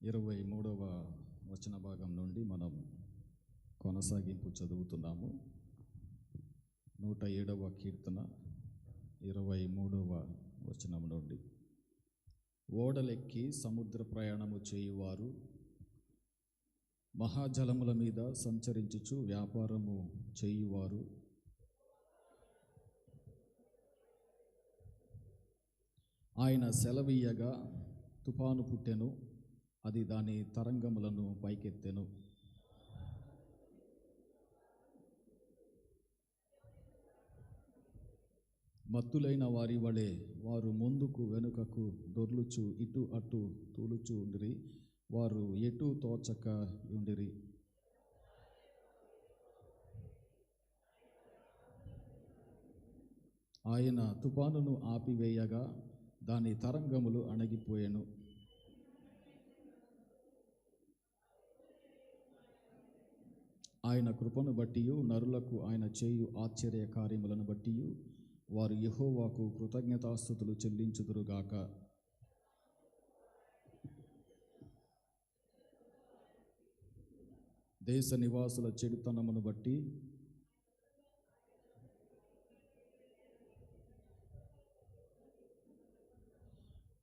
23వ వచన భాగం నుండి మనం కొనసాగింపు చదువుతున్నాము. 107వ కీర్తన 23వ వచనం నుండి. ఓడలెక్కి సముద్ర ప్రయాణము చేయువారు, మహాజలముల మీద సంచరించుచు వ్యాపారము చేయువారు, ఆయన సెలవీయగా తుఫాను పుట్టెను, అది దాని తరంగములను పైకెత్తెను. మత్తులైన వారి వలె వారు ముందుకు వెనుకకు దొర్లుచు ఇటు అటు తూలుచు ఉండిరి, వారు ఎటు తోచక ఉండిరి. ఆయన తుఫానును ఆపివేయగా దాని తరంగములు అణగిపోయెను. ఆయన కృపను బట్టియు నరులకు ఆయన చేయు ఆశ్చర్య కార్యములను బట్టియు వారు యెహోవాకు కృతజ్ఞతాస్తుతులు చెల్లించుదురుగాక. దేశ నివాసుల చెడుతనమును బట్టి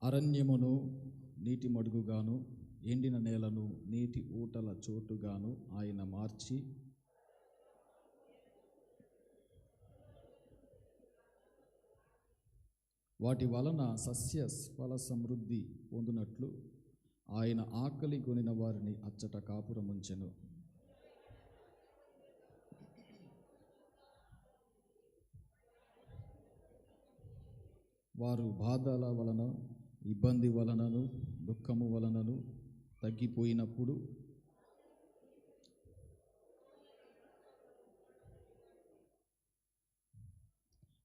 అరణ్యమును నీటి మడుగుగాను, ఎండిన నేలను నీటి ఊటల చోటుగాను ఆయన మార్చి, వాటి వలన సస్య ఫల సమృద్ధి పొందునట్లు ఆయన ఆకలి కొనిన వారిని అచ్చట కాపురముంచెను. వారు బాధల వలన, ఇబ్బంది వలనను, దుఃఖము వలనను తగ్గిపోయినప్పుడు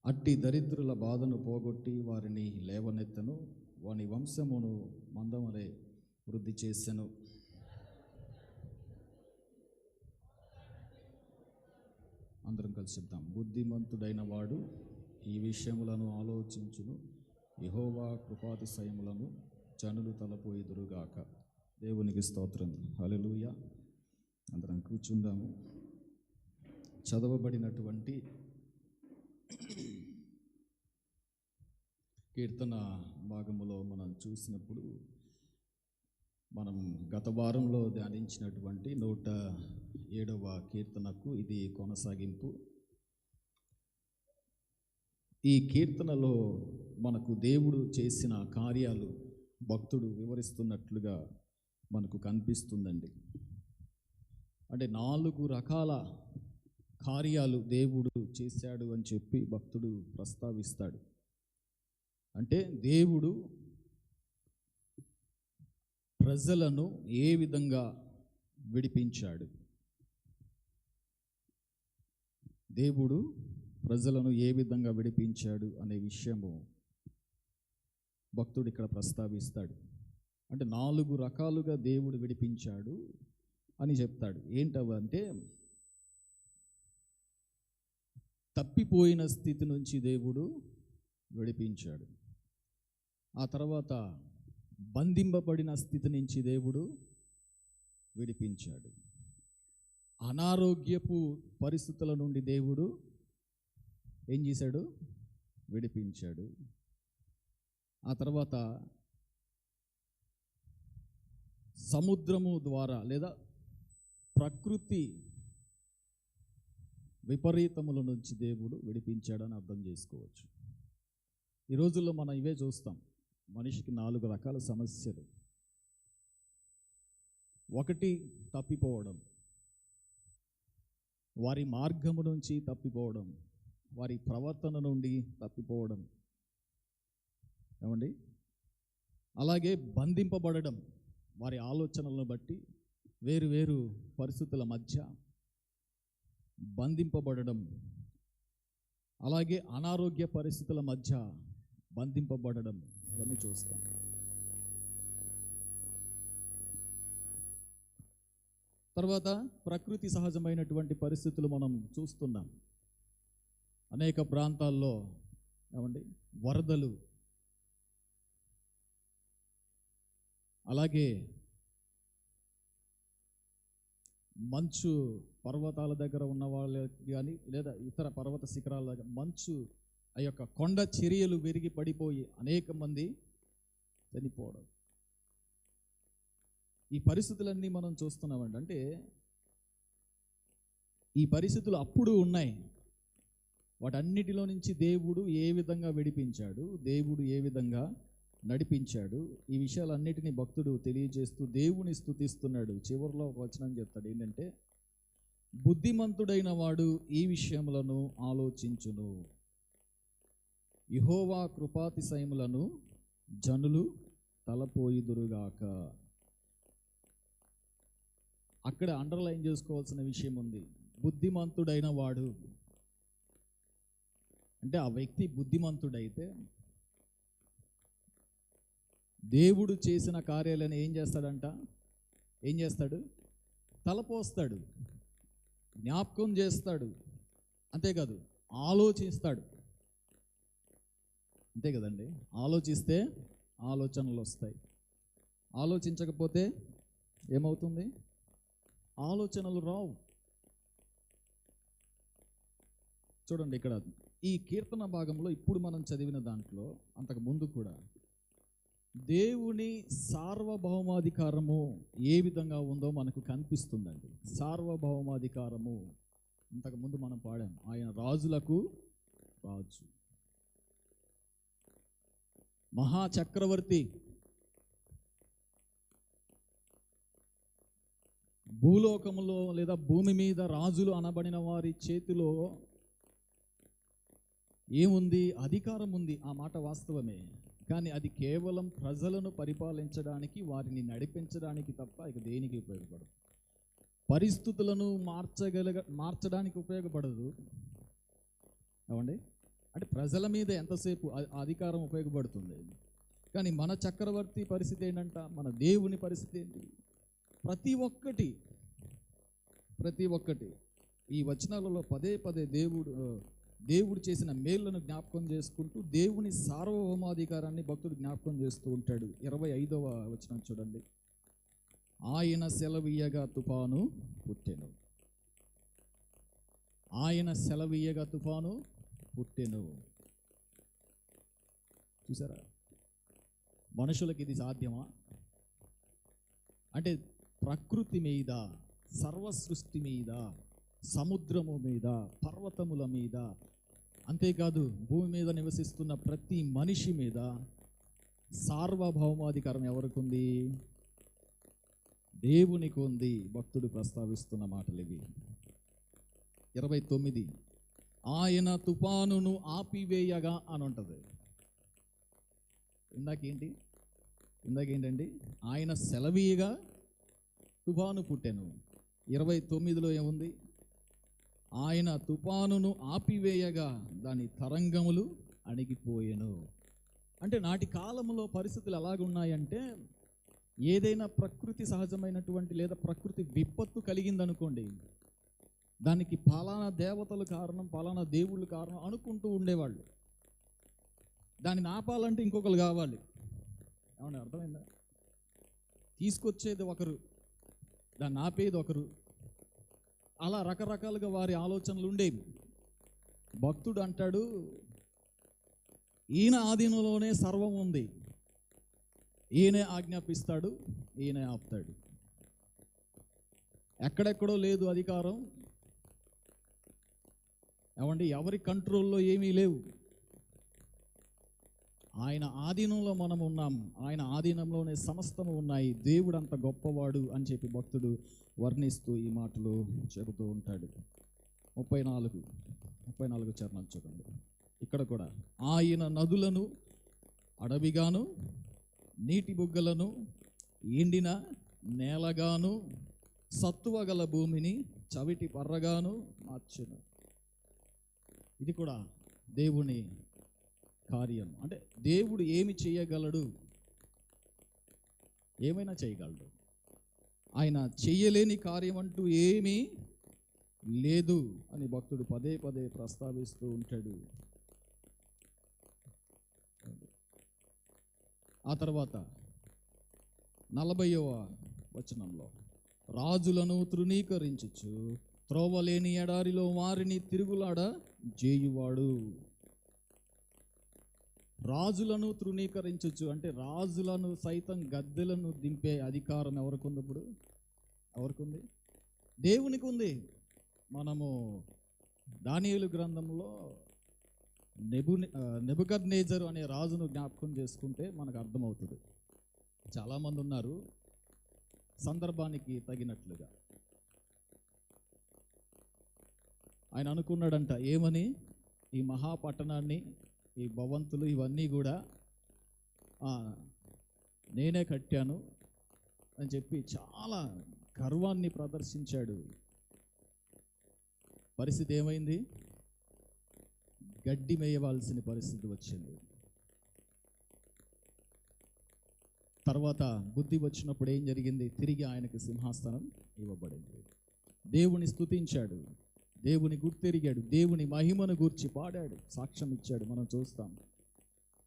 అట్టి దరిద్రుల బాధను పోగొట్టి వారిని లేవనెత్తను, వాని వంశమును మందమలే వృద్ధి చేసెను. అందరం కలిసి చెప్తాం. బుద్ధిమంతుడైన వాడు ఈ విషయములను ఆలోచించును, యెహోవా కృపాతిశయములను జనులు తలపోయిదురుగాక. దేవునికి స్తోత్రం. హల్లెలూయా. అందరం కూర్చుందాము. చదవబడినటువంటి కీర్తన భాగములో మనం చూసినప్పుడు మనం గత వారంలో ధ్యానించినటువంటి 107వ కీర్తనకు ఇది కొనసాగింపు. ఈ కీర్తనలో మనకు దేవుడు చేసిన కార్యాలు భక్తుడు వివరిస్తున్నట్లుగా మనకు కనిపిస్తుందండి. అంటే 4 రకాల కార్యాలు దేవుడు చేశాడు అని చెప్పి భక్తుడు ప్రస్తావిస్తాడు. అంటే దేవుడు ప్రజలను ఏ విధంగా విడిపించాడు, దేవుడు ప్రజలను ఏ విధంగా విడిపించాడు అనే విషయము భక్తుడు ఇక్కడ ప్రస్తావిస్తాడు. అంటే 4 రకాలుగా దేవుడు విడిపించాడు అని చెప్తాడు. ఏంటవంటే, తప్పిపోయిన స్థితి నుంచి దేవుడు విడిపించాడు. ఆ తర్వాత బంధింపబడిన స్థితి నుంచి దేవుడు విడిపించాడు. అనారోగ్యపు పరిస్థితుల నుండి దేవుడు ఏం చేశాడు? విడిపించాడు. ఆ తర్వాత సముద్రము ద్వారా లేదా ప్రకృతి విపరీతముల నుంచి దేవుడు విడిపించాడని అర్థం చేసుకోవచ్చు. ఈ రోజుల్లో మనం ఇవే చూస్తాం. మనిషికి 4 రకాల సమస్యలు. ఒకటి, తప్పిపోవడం, వారి మార్గము నుంచి తప్పిపోవడం, వారి ప్రవర్తన నుండి తప్పిపోవడం. ఏమండి? అలాగే బంధింపబడడం, వారి ఆలోచనలను బట్టి వేరు వేరు పరిస్థితుల మధ్య బంధింపబడడం. అలాగే అనారోగ్య పరిస్థితుల మధ్య బంధింపబడడం. ఇవన్నీ చూస్తాం. తర్వాత ప్రకృతి సహజమైనటువంటి పరిస్థితులు మనం చూస్తున్నాం. అనేక ప్రాంతాల్లో ఏమండి వరదలు, అలాగే మంచు పర్వతాల దగ్గర ఉన్న వాళ్ళకి కానీ లేదా ఇతర పర్వత శిఖరాల దగ్గర మంచు ఆ యొక్క కొండ చర్యలు విరిగి పడిపోయి అనేక మంది చనిపోవడం. ఈ పరిస్థితులన్నీ మనం చూస్తున్నామండి. అంటే ఈ పరిస్థితులు అప్పుడు ఉన్నాయి. వాటన్నిటిలో నుంచి దేవుడు ఏ విధంగా విడిపించాడు, దేవుడు ఏ విధంగా నడిపించాడు, ఈ విషయాలన్నిటినీ భక్తుడు తెలియజేస్తూ దేవుని స్తుతిస్తున్నాడు. చివరిలో ఒక వచనం చెప్తాడు, ఏంటంటే బుద్ధిమంతుడైన వాడు ఈ విషయములను ఆలోచించును, యెహోవా కృపాతిశయములను జనులు తలపోయిదురుగాక. అక్కడ అండర్లైన్ చేసుకోవాల్సిన విషయం ఉంది. బుద్ధిమంతుడైన వాడు అంటే ఆ వ్యక్తి బుద్ధిమంతుడైతే దేవుడు చేసిన కార్యాలను ఏం చేస్తాడంట? ఏం చేస్తాడు? తలపోస్తాడు, జ్ఞాపకం చేస్తాడు. అంతేకాదు ఆలోచిస్తాడు. అంతే కదండి. ఆలోచిస్తే ఆలోచనలు వస్తాయి, ఆలోచించకపోతే ఏమవుతుంది? ఆలోచనలు రావు. చూడండి, ఇక్కడ ఈ కీర్తన భాగంలో ఇప్పుడు మనం చదివిన దాంట్లో అంతకు ముందు కూడా దేవుని సార్వభౌమాధికారము ఏ విధంగా ఉందో మనకు కనిపిస్తుందండి. సార్వభౌమాధికారము అంతకుముందు మనం పాడాం, ఆయన రాజులకు రాజు, మహాచక్రవర్తి, భూలోకములో లేదా భూమి మీద రాజులు అనబడిన వారి చేతిలో ఏముంది? అధికారం ఉంది. ఆ మాట వాస్తవమే. కానీ అది కేవలం ప్రజలను పరిపాలించడానికి, వారిని నడిపించడానికి తప్ప ఇక దేనికి ఉపయోగపడదు. పరిస్థితులను మార్చడానికి ఉపయోగపడదు. ఏమండి? అంటే ప్రజల మీద ఎంతసేపు అధికారం ఉపయోగపడుతుంది. కానీ మన చక్రవర్తి పరిస్థితి ఏంటంట? మన దేవుని పరిస్థితి ఏంటి? ప్రతి ఒక్కటి ఈ వచనాలలో పదే పదే దేవుడు చేసిన మేళ్లను జ్ఞాపకం చేసుకుంటూ దేవుని సార్వభౌమాధికారాన్ని భక్తుడు జ్ఞాపకం చేస్తూ ఉంటాడు. 25వ వచనం చూడండి. ఆయన సెలవీయగా తుఫాను పుట్టెను. ఆయన సెలవీయగా తుఫాను పుట్టెను. చూసారా? మనుషులకి ఇది సాధ్యమా? అంటే ప్రకృతి మీద, సర్వ సృష్టి మీద, సముద్రము మీద, పర్వతముల మీద, అంతేకాదు భూమి మీద నివసిస్తున్న ప్రతి మనిషి మీద సార్వభౌమాధికారం ఎవరికి ఉంది? దేవునికి ఉంది. భక్తుడు ప్రస్తావిస్తున్న మాటలు ఇవి. 29 ఆయన తుఫానును ఆపివేయగా అని ఉంటుంది. ఇందాకేంటండి? ఆయన సెలవీయగా తుఫాను పుట్టెను. 29లో ఏముంది? ఆయన తుఫానును ఆపివేయగా దాని తరంగములు అణిగిపోయెను. అంటే నాటి కాలంలో పరిస్థితులు ఎలాగున్నాయంటే, ఏదైనా ప్రకృతి సహజమైనటువంటి లేదా ప్రకృతి విపత్తు కలిగిందనుకోండి, దానికి పలానా దేవతలు కారణం, పలానా దేవుళ్ళు కారణం అనుకుంటూ ఉండేవాళ్ళు. దాన్ని ఆపాలంటే ఇంకొకరు కావాలి. ఏమన్నా అర్థమైందా? తీసుకొచ్చేది ఒకరు, దాన్ని ఆపేది ఒకరు. అలా రకరకాలుగా వారి ఆలోచనలు ఉండేవి. భక్తుడు అంటాడు, ఈయన ఆధీనంలోనే సర్వం ఉంది, ఈయనే ఆజ్ఞాపిస్తాడు, ఈయనే ఆపుతాడు. ఎక్కడెక్కడో లేదు అధికారం. ఏమండి? ఎవరి కంట్రోల్లో ఏమీ లేవు. ఆయన ఆధీనంలో మనం ఉన్నాం. ఆయన ఆధీనంలోనే సమస్తము ఉన్నాయి. దేవుడు అంత గొప్పవాడు అని చెప్పి భక్తుడు వర్ణిస్తూ ఈ మాటలు చెబుతూ ఉంటాడు. 34 చరణం చూడండి. ఇక్కడ కూడా ఆయన నదులను అడవిగాను, నీటి బుగ్గలను ఎండిన నేలగాను, సత్తువగల భూమిని చవిటి పర్రగాను మార్చెను. ఇది కూడా దేవుని కార్యం. అంటే దేవుడు ఏమి చేయగలడు? ఏమైనా చేయగలడు. ఆయన చెయ్యలేని కార్యం అంటూ ఏమీ లేదు అని భక్తుడు పదే పదే ప్రస్తావిస్తూ ఉంటాడు. ఆ తర్వాత 40వ వచనంలో రాజులను తృణీకరించుచు త్రోవలేని ఎడారిలో వారిని తిరుగులాడ చేయువాడు. రాజులను తృణీకరించచ్చు అంటే రాజులను సైతం గద్దెలను దింపే అధికారం ఎవరికి ఉంది? ఇప్పుడు ఎవరికి ఉంది? దేవునికి ఉంది. మనము దానియేలు గ్రంథంలో నెబుకద్నెజరు అనే రాజును జ్ఞాపకం చేసుకుంటే మనకు అర్థమవుతుంది. చాలామంది ఉన్నారు సందర్భానికి తగినట్లుగా. ఆయన అనుకున్నాడంట ఏమని, ఈ మహాపట్టణాన్ని, ఈ భవంతులు ఇవన్నీ కూడా నేనే కట్టాను అని చెప్పి చాలా గర్వాన్ని ప్రదర్శించాడు. పరిస్థితి ఏమైంది? గడ్డి మేయవలసిన పరిస్థితి వచ్చింది. తర్వాత బుద్ధి వచ్చినప్పుడు ఏం జరిగింది? తిరిగి ఆయనకు సింహాసనం ఇవ్వబడింది. దేవుని స్తుతించాడు, దేవుని గుర్తెరిగాడు, దేవుని మహిమను గూర్చి పాడాడు, సాక్ష్యం ఇచ్చాడు. మనం చూస్తాం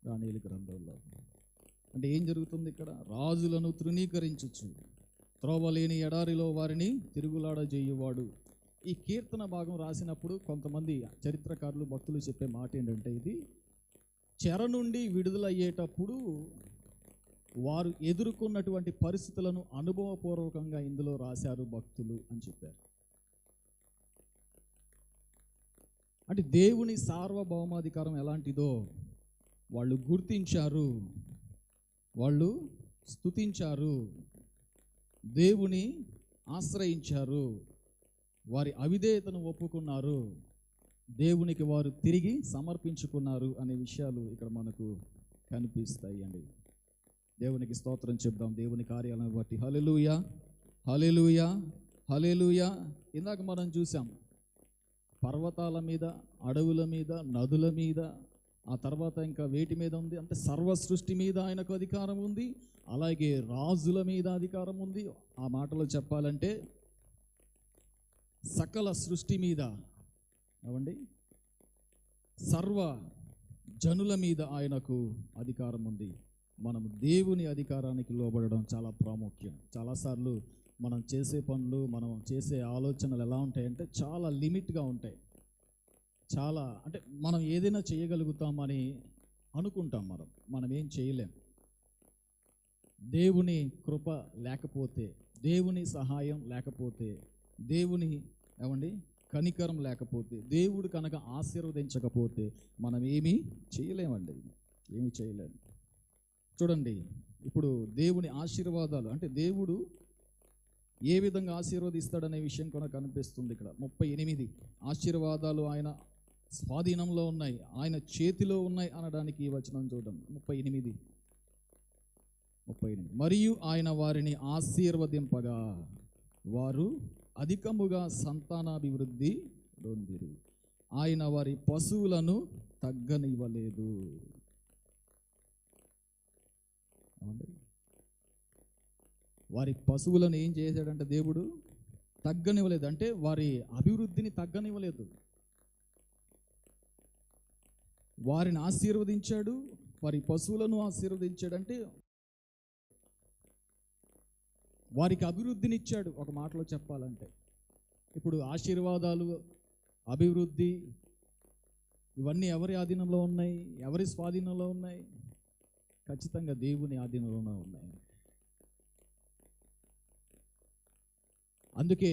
దానియేలు గ్రంథంలో. అంటే ఏం జరుగుతుంది ఇక్కడ? రాజులను తృణీకరించచ్చు, త్రోవలేని ఎడారిలో వారిని తిరుగులాడ చేయువాడు. ఈ కీర్తన భాగం రాసినప్పుడు కొంతమంది చరిత్రకారులు, భక్తులు చెప్పే మాట ఏంటంటే, ఇది చెర నుండి విడుదలయ్యేటప్పుడు వారు ఎదుర్కొన్నటువంటి పరిస్థితులను అనుభవపూర్వకంగా ఇందులో రాశారు భక్తులు అని చెప్పారు. అంటే దేవుని సార్వభౌమాధికారం ఎలాంటిదో వాళ్ళు గుర్తించారు, వాళ్ళు స్తుతించారు, దేవుని ఆశ్రయించారు, వారి అవిధేయతను ఒప్పుకున్నారు, దేవునికి వారు తిరిగి సమర్పించుకున్నారు అనే విషయాలు ఇక్కడ మనకు కనిపిస్తాయి అండి. దేవునికి స్తోత్రం చెప్దాం దేవుని కార్యాలను బట్టి. హల్లెలూయా, హల్లెలూయా, హల్లెలూయా. ఇందాక మనం చూసాం పర్వతాల మీద, అడవుల మీద, నదుల మీద, ఆ తర్వాత ఇంకా వేటి మీద ఉంది అంటే సర్వ సృష్టి మీద ఆయనకు అధికారం ఉంది. అలాగే రాజుల మీద అధికారం ఉంది. ఆ మాటలో చెప్పాలంటే సకల సృష్టి మీద, ఏమండి, సర్వ జనుల మీద ఆయనకు అధికారం ఉంది. మనం దేవుని అధికారానికి లోబడడం చాలా ప్రాముఖ్యం. చాలాసార్లు మనం చేసే పనులు, మనం చేసే ఆలోచనలు ఎలా ఉంటాయంటే చాలా లిమిట్గా ఉంటాయి. చాలా అంటే మనం ఏదైనా చేయగలుగుతామని అనుకుంటాం. మనం ఏం చేయలేం. దేవుని కృప లేకపోతే, దేవుని సహాయం లేకపోతే, దేవుని కనికరం లేకపోతే, దేవుడు కనుక ఆశీర్వదించకపోతే మనం ఏమీ చేయలేమండి, ఏమీ చేయలేము. చూడండి, ఇప్పుడు దేవుని ఆశీర్వాదాలు అంటే దేవుడు ఏ విధంగా ఆశీర్వదిస్తాడనే విషయం కూడా కనిపిస్తుంది ఇక్కడ. 38 ఆశీర్వాదాలు ఆయన స్వాధీనంలో ఉన్నాయి, ఆయన చేతిలో ఉన్నాయి అనడానికి ఈ వచనం చూడండి. 38 మరియు ఆయన వారిని ఆశీర్వదింపగా వారు అధికముగా సంతానాభివృద్ధి పొందిరి, ఆయన వారి పశువులను తగ్గనివ్వలేదు. వారి పశువులను ఏం చేశాడంటే దేవుడు తగ్గనివ్వలేదు, అంటే వారి అభివృద్ధిని తగ్గనివ్వలేదు. వారిని ఆశీర్వదించాడు, వారి పశువులను ఆశీర్వదించాడు, అంటే వారికి అభివృద్ధిని ఇచ్చాడు. ఒక మాటలో చెప్పాలంటే ఇప్పుడు ఆశీర్వాదాలు, అభివృద్ధి ఇవన్నీ ఎవరి ఆధీనంలో ఉన్నాయి? ఎవరి స్వాధీనంలో ఉన్నాయి? ఖచ్చితంగా దేవుని ఆధీనంలోనే ఉన్నాయి. అందుకే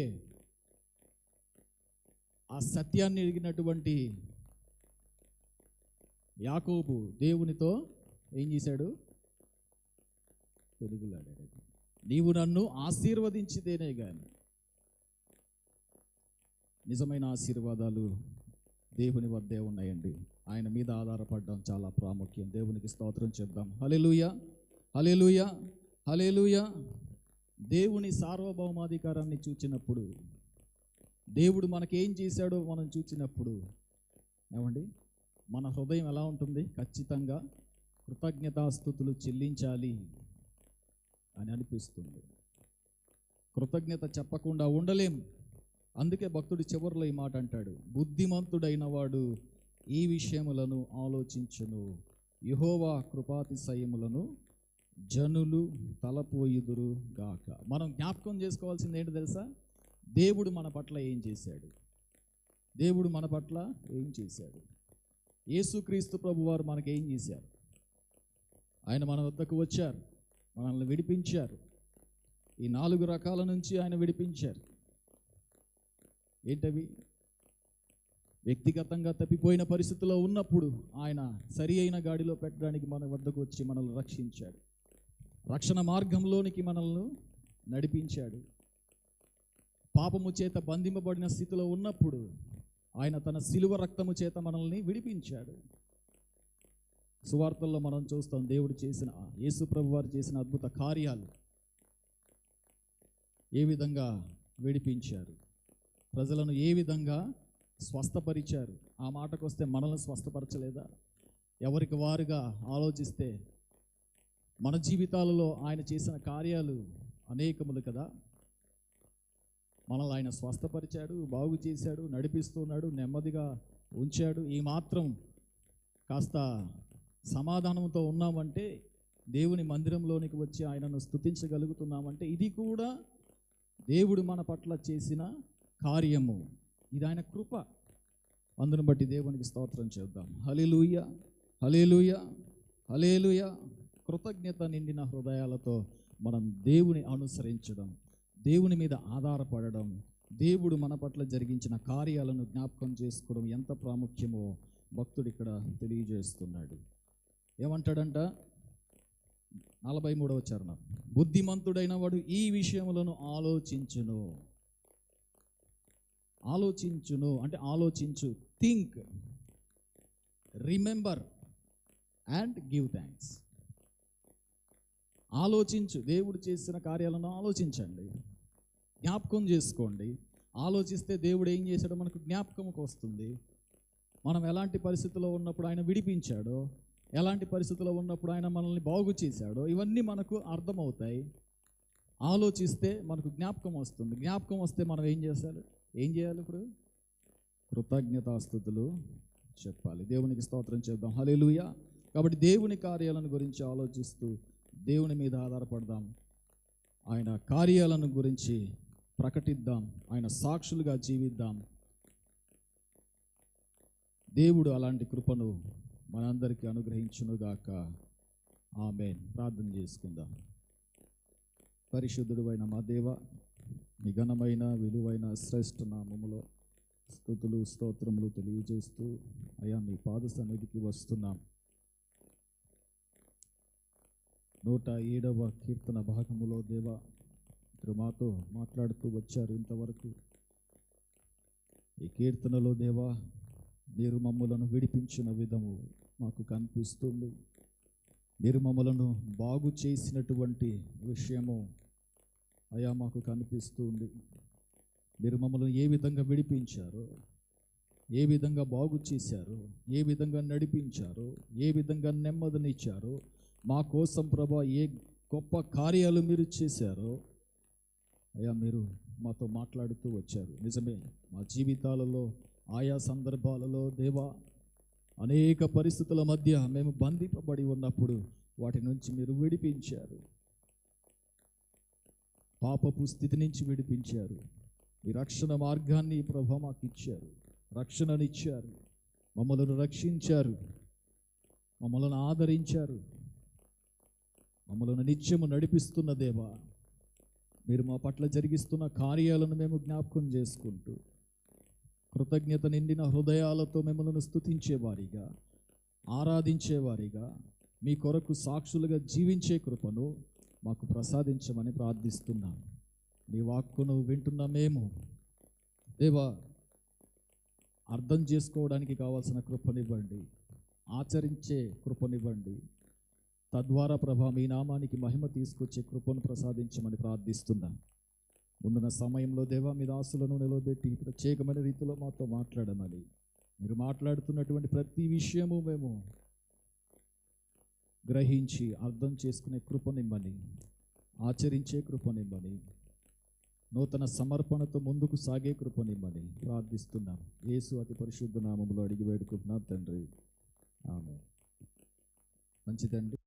ఆ సత్యాన్ని ఎరిగినటువంటి యాకోబు దేవునితో ఏం చేశాడు? పెరుగులాడాడు. నీవు నన్ను ఆశీర్వదించితేనే కానీ. నిజమైన ఆశీర్వాదాలు దేవుని వద్దే ఉన్నాయండి. ఆయన మీద ఆధారపడడం చాలా ప్రాముఖ్యం. దేవునికి స్తోత్రం చెప్దాం. హల్లెలూయా, హల్లెలూయా, హల్లెలూయా. దేవుని సార్వభౌమాధికారాన్ని చూచినప్పుడు, దేవుడు మనకేం చేశాడో మనం చూచినప్పుడు, మన హృదయం ఎలా ఉంటుంది? ఖచ్చితంగా కృతజ్ఞతాస్తుతులు చెల్లించాలి అని అనిపిస్తుంది. కృతజ్ఞత చెప్పకుండా ఉండలేం. అందుకే భక్తుడు చివరిలో ఈ మాట అంటాడు, బుద్ధిమంతుడైన వాడు ఈ విషయములను ఆలోచించును, యెహోవా కృపాతిశయములను జనులు తలపోయుదురు గాక. మనం జ్ఞాపకం చేసుకోవాల్సింది ఏంటి తెలుసా? దేవుడు మన పట్ల ఏం చేశాడు, దేవుడు మన పట్ల ఏం చేశాడు. యేసుక్రీస్తు ప్రభు వారు మనకేం చేశారు? ఆయన మన వద్దకు వచ్చారు, మనల్ని విడిపించారు. ఈ 4 రకాల నుంచి ఆయన విడిపించారు. ఏంటవి? వ్యక్తిగతంగా తప్పిపోయిన పరిస్థితిలో ఉన్నప్పుడు ఆయన సరి అయిన గాడిలో పెట్టడానికి మన వద్దకు వచ్చి మనల్ని రక్షించాడు. రక్షణ మార్గంలోనికి మనల్ని నడిపించాడు. పాపము చేత బంధింపబడిన స్థితిలో ఉన్నప్పుడు ఆయన తన శిలువ రక్తము చేత మనల్ని విడిపించాడు. సువార్తల్లో మనం చూస్తాం దేవుడు చేసిన, యేసు ప్రభు వారు చేసిన అద్భుత కార్యాలు. ఏ విధంగా విడిపించారు, ప్రజలను ఏ విధంగా స్వస్థపరిచారు. ఆ మాటకు వస్తే మనల్ని స్వస్థపరచలేదా? ఎవరికి వారుగా ఆలోచిస్తే మన జీవితాలలో ఆయన చేసిన కార్యాలు అనేకములు కదా. మనల్ని ఆయన స్వస్థపరిచాడు, బాగు చేశాడు, నడిపిస్తున్నాడు, నెమ్మదిగా ఉంచాడు. ఈ మాత్రం కాస్త సమాధానంతో ఉన్నామంటే, దేవుని మందిరంలోనికి వచ్చి ఆయనను స్తుతించగలుగుతున్నామంటే ఇది కూడా దేవుడు మన పట్ల చేసిన కార్యము. ఇది ఆయన కృప. అందును బట్టి దేవునికి స్తోత్రం చేద్దాం. హల్లెలూయా, హల్లెలూయా, హల్లెలూయా. కృతజ్ఞత నిండిన హృదయాలతో మనం దేవుని అనుసరించడం, దేవుని మీద ఆధారపడడం, దేవుడు మన పట్ల జరిగించిన కార్యాలను జ్ఞాపకం చేసుకోవడం ఎంత ప్రాముఖ్యమో భక్తుడు ఇక్కడ తెలియజేస్తున్నాడు. ఏమంటాడంట? 43వ చరణం, బుద్ధిమంతుడైన వాడు ఈ విషయములను ఆలోచించును. ఆలోచించును అంటే ఆలోచించు, think, remember and give thanks. ఆలోచించు, దేవుడు చేసిన కార్యాలను ఆలోచించండి, జ్ఞాపకం చేసుకోండి. ఆలోచిస్తే దేవుడు ఏం చేశాడో మనకు జ్ఞాపకంకి వస్తుంది. మనం ఎలాంటి పరిస్థితుల్లో ఉన్నప్పుడు ఆయన విడిపించాడో, ఎలాంటి పరిస్థితుల్లో ఉన్నప్పుడు ఆయన మనల్ని బాగు చేశాడో ఇవన్నీ మనకు అర్థమవుతాయి. ఆలోచిస్తే మనకు జ్ఞాపకం వస్తుంది. జ్ఞాపకం వస్తే మనం ఏం చేయాలి? ఇప్పుడు కృతజ్ఞతాస్తుతులు చెప్పాలి. దేవునికి స్తోత్రం చేద్దాం. హల్లెలూయా. కాబట్టి దేవుని కార్యాలను గురించి ఆలోచిస్తూ దేవుని మీద ఆధారపడదాం. ఆయన కార్యాలను గురించి ప్రకటిద్దాం, ఆయన సాక్షులుగా జీవిద్దాం. దేవుడు అలాంటి కృపను మనందరికీ అనుగ్రహించునుగాక. ఆమేన్. ప్రార్థన చేసుకుందాం. పరిశుద్ధుడు అయిన మా దేవ, మీ ఘనమైన విలువైన శ్రేష్ఠ నామములో స్తుతులు స్తోత్రములు తెలియజేస్తూ అయా మీ పాద సన్నిధికి వస్తున్నాం. 107వ కీర్తన భాగములో దేవా మీరు మాతో మాట్లాడుతూ వచ్చారు. ఇంతవరకు ఈ కీర్తనలో దేవా మీరు మమ్మలను విడిపించిన విధము మాకు కనిపిస్తుంది. మీరు మమ్మలను బాగు చేసినటువంటి విషయము అయా మాకు కనిపిస్తుంది. మీరు మమ్మల్ని ఏ విధంగా విడిపించారో, ఏ విధంగా బాగు చేశారో, ఏ విధంగా నడిపించారో, ఏ విధంగా నెమ్మదినిచ్చారో, మా కోసం ప్రభా ఏ గొప్ప కార్యాలు మీరు చేశారో అయ్యా మీరు మాతో మాట్లాడుతూ వచ్చారు. నిజమే, మా జీవితాలలో ఆయా సందర్భాలలో దేవా అనేక పరిస్థితుల మధ్య మేము బంధింపబడి ఉన్నప్పుడు వాటి నుంచి మీరు విడిపించారు. పాపపు స్థితి నుంచి విడిపించారు. ఈ రక్షణ మార్గాన్ని ప్రభా మాకు ఇచ్చారు, రక్షణనిచ్చారు, మమ్మల్ని రక్షించారు, మమ్మల్ని ఆదరించారు, మమ్మల్ని నిత్యము నడిపిస్తున్న దేవా మీరు మా పట్ల జరిగిస్తున్న కార్యాలను మేము జ్ఞాపకం చేసుకుంటూ కృతజ్ఞత నిండిన హృదయాలతో మిమ్మల్ని స్తుతించేవారిగా, ఆరాధించేవారిగా, మీ కొరకు సాక్షులుగా జీవించే కృపను మాకు ప్రసాదించమని ప్రార్థిస్తున్నాం. మీ వాక్కును వింటున్న మేము దేవా అర్థం చేసుకోవడానికి కావాల్సిన కృపనివ్వండి, ఆచరించే కృపనివ్వండి. తద్వారా ప్రభా మీ నామానికి మహిమ తీసుకొచ్చే కృపను ప్రసాదించమని ప్రార్థిస్తున్నాం. ముందున్న సమయంలో దేవా మీ దాసులను నిలబెట్టి ప్రత్యేకమైన రీతిలో మాతో మాట్లాడమని, మీరు మాట్లాడుతున్నటువంటి ప్రతి విషయము మేము గ్రహించి అర్థం చేసుకునే కృపనిమ్మని, ఆచరించే కృపనిమ్మని, నూతన సమర్పణతో ముందుకు సాగే కృపనిమ్మని ప్రార్థిస్తున్నాం. యేసు అతి పరిశుద్ధ నామములో అడిగి వేడుకుంటున్నాం తండ్రి. ఆమేన్. మంచిదండి.